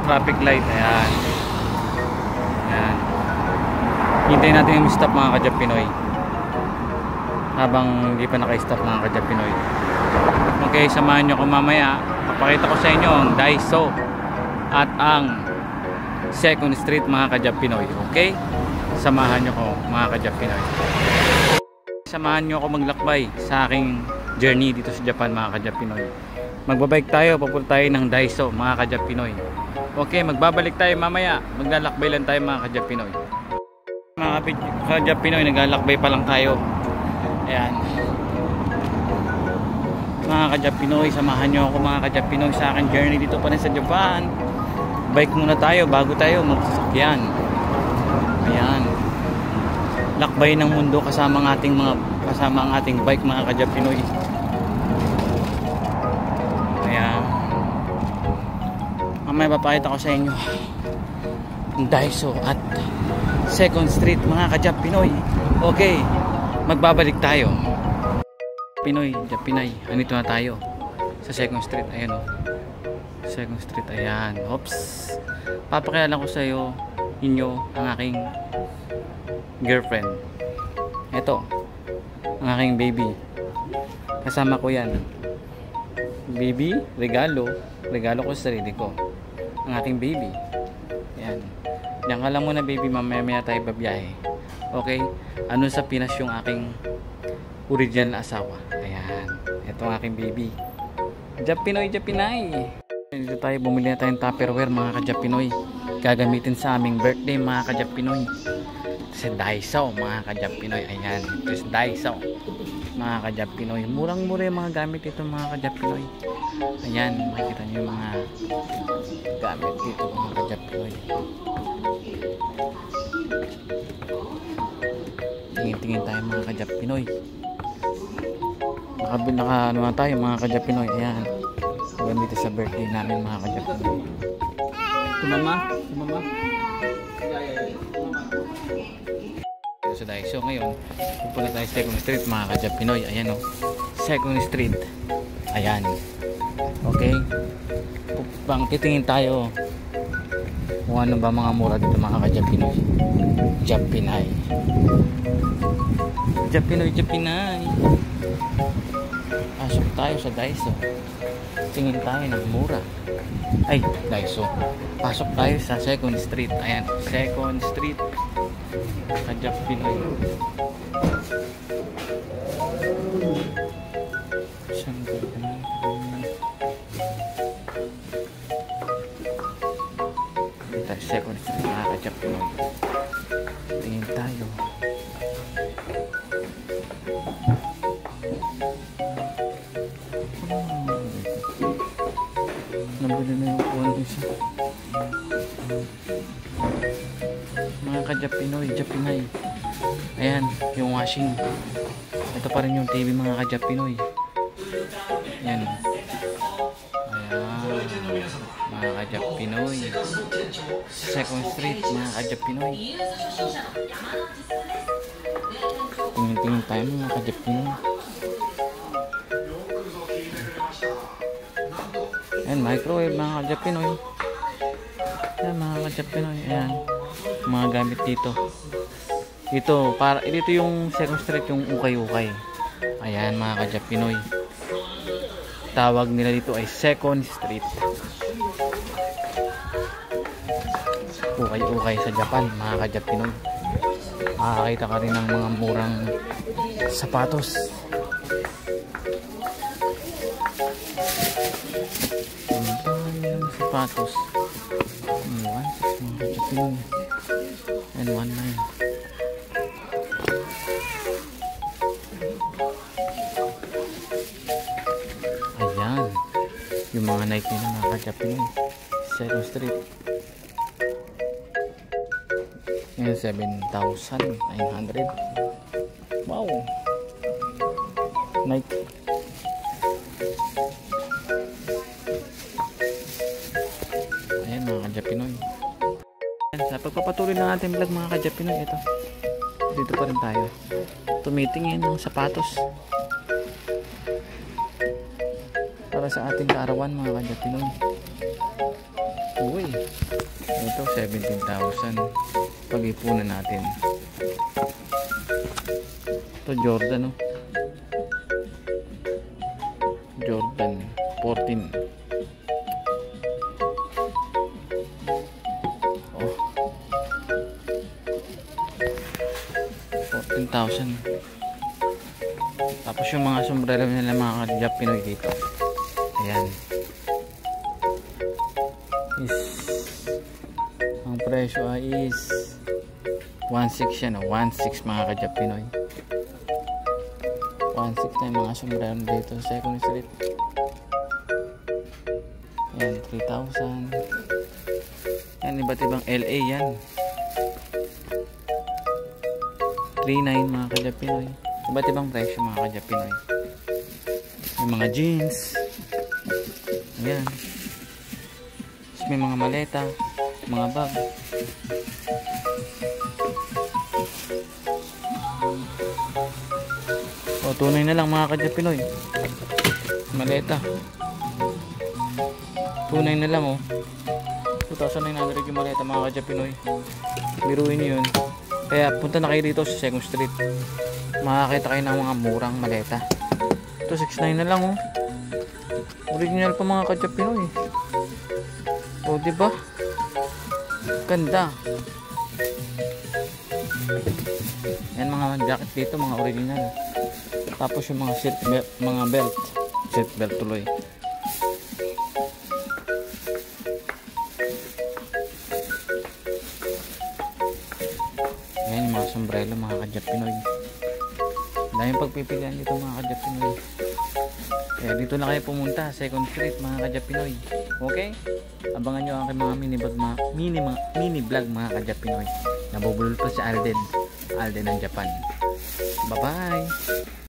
traffic light. Ayan. Ayan. Hintayin natin yung stop mga ka-Jap Pinoy. Habang hindi pa naka-stop mga ka-Jap Pinoy. Okay, samahan nyo ko mamaya. Papakita ko sa inyo ang Daiso at ang 2nd Street mga ka-Jap Pinoy. Okay? Samahan nyo ko mga ka-Jap Pinoy. Samahan nyo ako maglakbay sa aking journey dito sa Japan mga ka-Jap Pinoy. Magbabike tayo, papunta tayo ng Daiso mga ka-Jap Pinoy. Okay, magbabalik tayo mamaya. Maglalakbay lang tayo mga ka-Jap Pinoy. Mga ka-Jap Pinoy, naglalakbay pa lang tayo. Ayan. Mga ka-Jap Pinoy, samahan nyo ako mga ka-Jap Pinoy sa aking journey dito pa rin sa Japan. Bike muna tayo bago tayo magsasakyan. Ayan. Lakbay ng mundo kasama ang ating bike mga ka-Jap Pinoy. Ayan. Mamaya papakita ko sa inyo ang Daiso at 2nd Street mga ka-Jap Pinoy. Okay, magbabalik tayo. Pinoy, Jap Pinay. Andito na tayo sa 2nd Street. Ayan o. 2nd Street. Ayan. Oops. Papakilala ko sa inyo ang aking girlfriend. Ito. Ang aking baby. Kasama ko yan. Baby, regalo. Regalo ko sa sarili ko. Ang aking baby. Ayan. Diyan ka lang muna baby. Mamaya tayo babiyahe. Okay? Ano sa Pinas yung aking original asawa. Ayan. Ito ang aking baby. Jap Pinoy, Jap Pinay. Dito tayo, bumili na tayong Tupperware mga ka-Jap Pinoy. Gagamitin sa aming birthday mga ka-Jap Pinoy. Ito si Daiso mga ka-Jap Pinoy. Ayan. Ito si Daiso mga ka-Jap Pinoy. Murang-mura yung mga gamit dito mga ka-Jap Pinoy. Ayan. Makikita nyo yung mga gamit dito mga ka-Jap Pinoy. Tingin-tingin tayo mga ka-Jap Pinoy. Ano na tayo mga ka-Jap Pinoy. Ayan. Gamitin sa birthday namin mga ka-Jap Pinoy. Tumama. Sa Daiso ngayon, pupunta tayo sa 2nd Street mga ka-Jap Pinoy. Ayan o. 2nd Street. Ayan. Okay. Titingin tayo kung ano ba mga mura dito mga ka-Jap Pinoy. Jap Pinay. Jap Pinoy, Jap Pinay. Pasok tayo sa Daiso. Tingin tayo ng mura. Ay, Daiso. Pasok tayo sa 2nd Street. Ayan, 2nd Street. ka-Jap Pinoy. Dito 2nd Street mga ka-Jap Pinoy. Tingin tayo. Nabili na yung kuwan dito. Mga ka-Jap Pinoy, Jap Pinay. Ayan, yung washing. Ito pa rin yung TV mga ka-Jap Pinoy. Ayan. Ayan. Mga ka-Jap Pinoy. 2nd Street, mga ka-Jap Pinoy. Tingin-tingin tayo mga ka-Jap Pinoy. Ayan, microwave mga ka-Jap Pinoy. Ayan, mga ka-Jap Pinoy. Ayan, mga gamit dito. Dito yung 2nd Street, yung ukay-ukay. Ayan, mga ka-Jap Pinoy. Tawag nila dito ay 2nd Street. Ukay-ukay sa Japan, mga ka-Jap Pinoy. Makakita ka rin ng mga murang sapatos. Sapatos 1.6 mga ka-Jap Pinoy and 1.9. Ayan yung mga Nike nila mga ka-Jap Pinoy. 2nd Street. Ayan, 7,900. Wow, Nike. Ayan mga ka-Jap Pinoy. Sa pagpapatuloy ng ating vlog mga ka-Jap Pinoy, ito dito pa rin tayo tumitingin ng sapatos para sa ating kaarawan mga ka-Jap Pinoy. Uy, ito 17,000. Pag-ipunan natin. Ito Jordan, oh. Jordan 14. Oh. 14,000. Tapos yung mga sombrero nila mga ka-Jap Pinoy dito. Ayan. Ang presyo ay is 1.6 yan, 1.6 mga ka-Jap Pinoy. 1.6 na yung mga sombrero dito sa Second Street. Ayan, 3,000. Yan, iba't ibang LA yan. 3.9 mga ka-Jap Pinoy. Iba't ibang presyo mga ka-Jap Pinoy. May mga jeans. Ayan. Tapos may mga maleta, mga bag. O, tunay na lang mga ka-Jap Pinoy. Maleta. Tunay na lang, oh. 2,900 yung maleta mga ka-Jap Pinoy. Biruin nyo yun. Kaya punta na kayo dito sa Second Street. Makakita kayo ng mga murang maleta. Ito 6.9 na lang, oh. Original pa mga ka-Jap Pinoy. O, diba? Ganda. Yan mga jacket dito, mga original. Tapos yung mga silk belt, mga belt. Silk belt tuloy. Yan yung mga sombrero mga ka-Jap Pinoy. Daming pagpipilian dito mga ka-Jap Pinoy. Kaya dito na kayo pumunta, Second Street mga ka-Jap Pinoy. Okay? Abangan nyo ang mga mini vlog mga ka-Jap Pinoy. Nabubulol pa si Alden ng Japan. Bye bye!